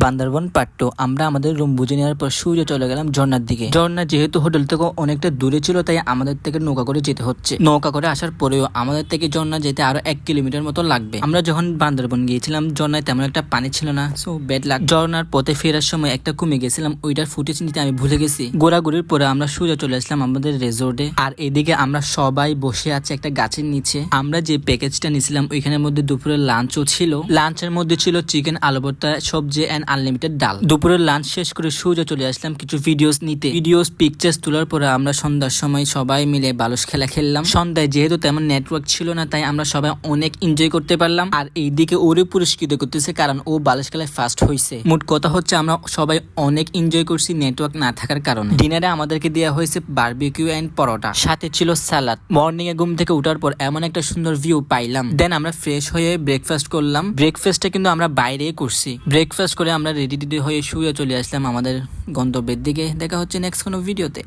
বান্দরবন পাট্টো আমরা আমাদের রুম বুঝে নেওয়ার পর সূর্য চলে গেলাম ঝর্ণার দিকে। ঝর্ণা যেহেতু হোটেল থেকে অনেকটা দূরে ছিল তাই আমাদের থেকে নৌকা করে যেতে হচ্ছে। নৌকা করে আসার পরেও আমাদের থেকে ঝর্ণা যেতে আরো 1 কিলোমিটার মতো লাগবে। আমরা যখন বান্দরবন গিয়েছিলাম ঝর্ণায় তেমন একটা পানি ছিল না, সো ব্যাড লাগ। ঝর্ণার পথে ফেরার সময় একটা কমে গেছিলাম, ওইটার ফুটেজ নিতে আমি ভুলে গেছি। ঘোরাঘুরির পরে আমরা সোজা চলে আসলাম আমাদের রিসোর্টে। আর এদিকে আমরা সবাই বসে আছি একটা গাছের নিচে। আমরা যে প্যাকেজটা নিয়েছিলাম ওইখানের মধ্যে দুপুরের লাঞ্চও ছিল। লাঞ্চের মধ্যে ছিল চিকেন, আলু ভর্তা, সবজি এন্ড আনলিমিটেড ডাল। দুপুরের লাঞ্চ শেষ করে সোজা চলে আসলাম কিছু ভিডিওস নিতে। পিকচার্স তোলার পরে আমরা সন্ধ্যার সময় সবাই মিলে বালুস খেলা খেললাম। সন্ধ্যায় যেহেতু তেমন নেটওয়ার্ক ছিল না তাই আমরা সবাই অনেক এনজয় করতে পারলাম। আর এইদিকে ওরে পুরস্কৃত করতেছে কারণ ও বালুস খেলায় ফার্স্ট হয়েছে। মোট কথা হচ্ছে আমরা সবাই অনেক এনজয় করছি নেটওয়ার্ক না থাকার কারণে। ডিনারে আমাদেরকে দেওয়া হয়েছে বারবিকিউ এন্ড পরোটা, সাথে ছিল সালাদ। মর্নিং এ ঘুম থেকে উঠার পর এমন একটা সুন্দর ভিউ পাইলাম। দেন আমরা ফ্রেশ হয়ে ব্রেকফাস্ট করলাম। ব্রেকফাস্টটা কিন্তু আমরা বাইরে করছি। ব্রেকফাস্ট করে আমরা রেডি হয়ে শুয়ে চলে আসলাম আমাদের গন্তব্যের দিকে। দেখা হচ্ছে নেক্সট কোনো ভিডিওতে।